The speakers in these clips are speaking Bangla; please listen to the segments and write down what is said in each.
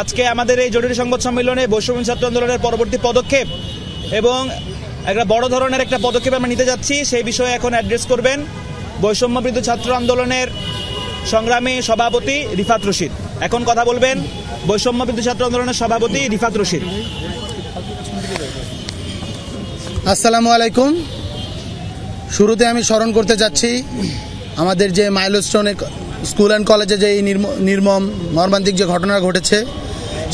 আজকে আমাদের এই জরুরি সংবাদ সম্মেলনে বৈষম্য ছাত্র আন্দোলনের পরবর্তী পদক্ষেপ এবং একটা বড় ধরনের একটা পদক্ষেপ আমরা নিতে যাচ্ছি সেই বিষয়ে এখন অ্যাড্রেস করবেন বৈষম্য বিরোধী ছাত্র আন্দোলনের সংগ্রামী সভাপতি রিফাত রশিদ। এখন কথা বলবেন বৈষম্য বিরোধী ছাত্র আন্দোলনের সভাপতি রিফাত রশিদ। আসসালামু আলাইকুম। শুরুতে আমি স্মরণ করতে যাচ্ছি আমাদের যে মাইলস্টোনে স্কুল অ্যান্ড কলেজে যে নির্মম মর্মান্তিক যে ঘটনা ঘটেছে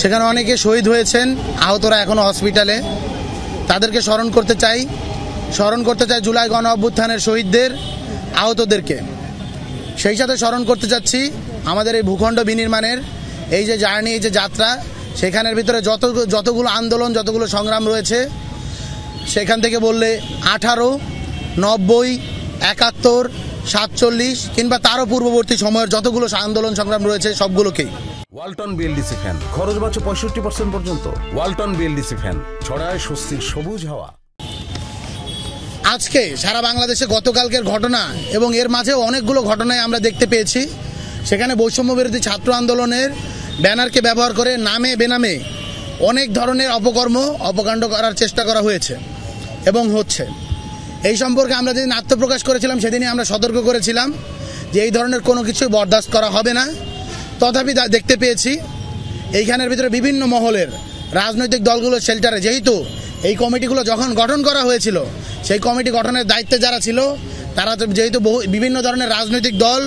সেখানে অনেকে শহীদ হয়েছেন, আহতরা এখনও হসপিটালে। তাদেরকে স্মরণ করতে চাই জুলাই গণ অভ্যুত্থানের শহীদদের, আহতদেরকে। সেই সাথে স্মরণ করতে চাচ্ছি আমাদের এই ভূখণ্ড বিনির্মাণের এই যে জার্নি, এই যে যাত্রা, সেখানের ভিতরে যতগুলো আন্দোলন, যতগুলো সংগ্রাম রয়েছে, সেখান থেকে বললে 18, 90, 71, 47 কিংবা তারও পূর্ববর্তী সময়ের যতগুলো আন্দোলন সংগ্রাম রয়েছে সবগুলোকেই। ওয়ালটন বিএলডিসি ফ্যান খরচ বাঁচে 65% পর্যন্ত। ওয়ালটন বিএলডিসি ফ্যান ছড়ায় স্বস্তির সবুজ হাওয়া। আজকে সারা বাংলাদেশে গতকালকের ঘটনা এবং এর মাঝেও অনেকগুলো ঘটনায় আমরা দেখতে পেয়েছি সেখানে বৈষম্য বিরোধী ছাত্র আন্দোলনের ব্যানারকে ব্যবহার করে নামে বেনামে অনেক ধরনের অপকাণ্ড করার চেষ্টা করা হয়েছে এবং হচ্ছে। এই সম্পর্কে আমরা যেদিন আত্মপ্রকাশ করেছিলাম সেদিনই আমরা সতর্ক করেছিলাম যে এই ধরনের কোনো কিছু বরদাস্ত করা হবে না। তথাপি দেখতে পেয়েছি এইখানের ভিতরে বিভিন্ন মহলের রাজনৈতিক দলগুলোর শেল্টারে, যেহেতু এই কমিটিগুলো যখন গঠন করা হয়েছিল সেই কমিটি গঠনের দায়িত্বে যারা ছিল তারা যেহেতু বিভিন্ন ধরনের রাজনৈতিক দল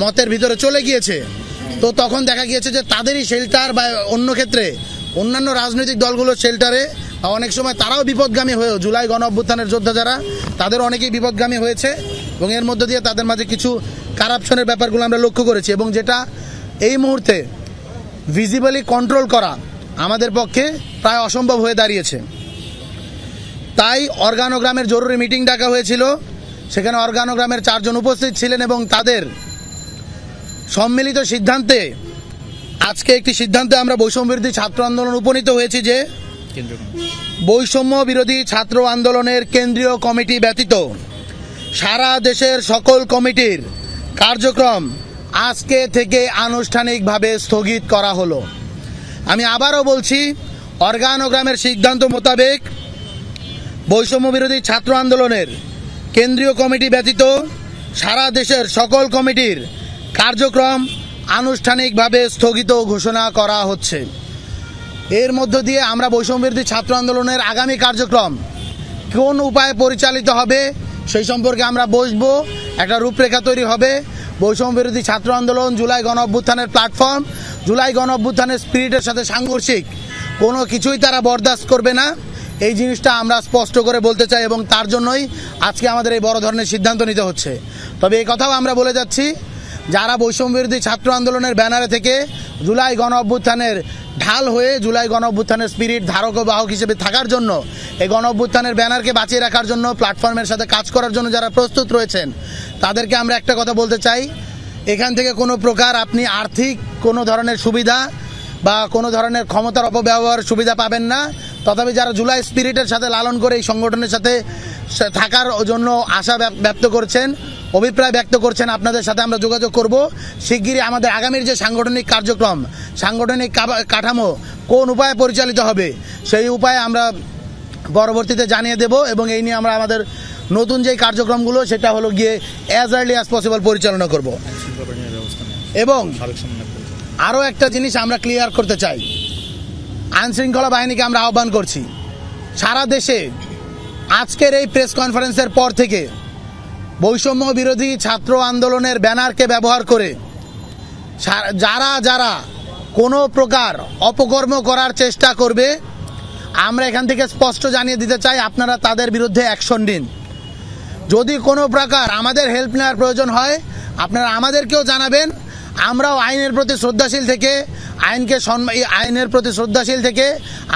মতের ভিতরে চলে গিয়েছে, তো তখন দেখা গিয়েছে যে তাদেরই শেল্টার বা অন্য ক্ষেত্রে অন্যান্য রাজনৈতিক দলগুলোর শেল্টারে অনেক সময় তারাও বিপদগামী হয়েও, জুলাই গণ অভ্যুত্থানের যোদ্ধা যারা, তাদের অনেকেই বিপদগামী হয়েছে এবং এর মধ্য দিয়ে তাদের মাঝে কিছু কারাপশনের ব্যাপারগুলো আমরা লক্ষ্য করেছি এবং যেটা এই মুহূর্তে ভিজিবলি কন্ট্রোল করা আমাদের পক্ষে প্রায় অসম্ভব হয়ে দাঁড়িয়েছে। তাই অর্গানোগ্রামের জরুরি মিটিং ডাকা হয়েছিল, সেখানে অর্গানোগ্রামের 4 জন উপস্থিত ছিলেন এবং তাদের সম্মিলিত সিদ্ধান্তে আজকে একটি সিদ্ধান্তে আমরা বৈষম্য বিরোধী ছাত্র আন্দোলন উপনীত হয়েছি যে বৈষম্য বিরোধী ছাত্র আন্দোলনের কেন্দ্রীয় কমিটি ব্যতীত সারা দেশের সকল কমিটির কার্যক্রম আজকে থেকে আনুষ্ঠানিকভাবে স্থগিত করা হলো। আমি আবারও বলছি, অর্গানোগ্রামের সিদ্ধান্ত মোতাবেক বৈষম্য বিরোধী ছাত্র আন্দোলনের কেন্দ্রীয় কমিটি ব্যতীত সারা দেশের সকল কমিটির কার্যক্রম আনুষ্ঠানিকভাবে স্থগিত ঘোষণা করা হচ্ছে। এর মধ্য দিয়ে আমরা বৈষম্য বিরোধী ছাত্র আন্দোলনের আগামী কার্যক্রম কোন উপায়ে পরিচালিত হবে সেই সম্পর্কে আমরা বসবো, একটা রূপরেখা তৈরি হবে। বৈষম্য বিরোধী ছাত্র আন্দোলন জুলাই গণ অভ্যুত্থানের প্ল্যাটফর্ম, জুলাই গণ অভ্যুত্থানের স্পিরিটের সাথে সাংঘর্ষিক কোনো কিছুই তারা বরদাস্ত করবে না, এই জিনিসটা আমরা স্পষ্ট করে বলতে চাই এবং তার জন্যই আজকে আমাদের এই বড় ধরনের সিদ্ধান্ত নিতে হচ্ছে। তবে এই কথাও আমরা বলে যাচ্ছি, যারা বৈষম্য বিরোধী ছাত্র আন্দোলনের ব্যানারে থেকে জুলাই গণ অভ্যুত্থানের ঢাল হয়ে জুলাই গণ অভ্যুত্থানের স্পিরিট ধারক ও বাহক হিসেবে থাকার জন্য, এই গণ অভ্যুত্থানের ব্যানারকে বাঁচিয়ে রাখার জন্য, প্ল্যাটফর্মের সাথে কাজ করার জন্য যারা প্রস্তুত রয়েছেন তাদেরকে আমরা একটা কথা বলতে চাই, এখান থেকে কোনো প্রকার আপনি আর্থিক কোনো ধরনের সুবিধা বা কোনো ধরনের ক্ষমতার অপব্যবহার সুবিধা পাবেন না। তথাপি যারা জুলাই স্পিরিটের সাথে লালন করে এই সংগঠনের সাথে থাকার জন্য আশা ব্যক্ত করছেন, অভিপ্রায় ব্যক্ত করছেন, আপনাদের সাথে আমরা যোগাযোগ করব। শিগগিরই আমাদের আগামীর যে সাংগঠনিক কার্যক্রম, সাংগঠনিক কাঠামো কোন উপায়ে পরিচালিত হবে সেই উপায়ে আমরা পরবর্তীতে জানিয়ে দেব এবং এই নিয়ে আমরা আমাদের নতুন যেই কার্যক্রমগুলো সেটা হলো গিয়ে অ্যাজ আর্লি অ্যাজ পসিবল পরিচালনা করব। এবং আরও একটা জিনিস আমরা ক্লিয়ার করতে চাই, আইনশৃঙ্খলা বাহিনীকে আমরা আহ্বান করছি, সারা দেশে আজকের এই প্রেস কনফারেন্সের পর থেকে বৈষম্য বিরোধী ছাত্র আন্দোলনের ব্যানারকে ব্যবহার করে যারা কোনো প্রকার অপকর্ম করার চেষ্টা করবে, আমরা এখান থেকে স্পষ্ট জানিয়ে দিতে চাই আপনারা তাদের বিরুদ্ধে অ্যাকশন নিন। যদি কোনো প্রকার আমাদের হেল্প নেওয়ার প্রয়োজন হয় আপনারা আমাদেরকেও জানাবেন, আমরাও আইনের প্রতি শ্রদ্ধাশীল থেকে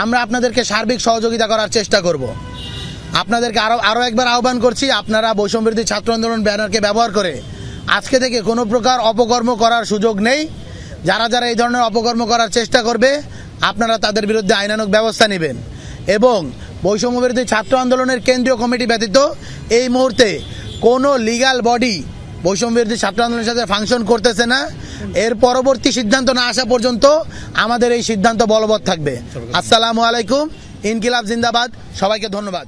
আমরা আপনাদেরকে সার্বিক সহযোগিতা করার চেষ্টা করব। আপনাদেরকে আরও একবার আহ্বান করছি, আপনারা বৈষম্য বিরোধী ছাত্র আন্দোলন ব্যানারকে ব্যবহার করে আজকে থেকে কোনো প্রকার অপকর্ম করার সুযোগ নেই। যারা এই ধরনের অপকর্ম করার চেষ্টা করবে আপনারা তাদের বিরুদ্ধে আইনানুগ ব্যবস্থা নেবেন এবং বৈষম্য বিরোধী ছাত্র আন্দোলনের কেন্দ্রীয় কমিটি ব্যতীত এই মুহূর্তে কোনো লিগ্যাল বডি বৈষম্য বিরোধী ছাত্র আন্দোলনের সাথে ফাংশন করতেছে না। এর পরবর্তী সিদ্ধান্ত না আসা পর্যন্ত আমাদের এই সিদ্ধান্ত বলবৎ থাকবে। আসসালামু আলাইকুম। ইনকিলাব জিন্দাবাদ। সবাইকে ধন্যবাদ।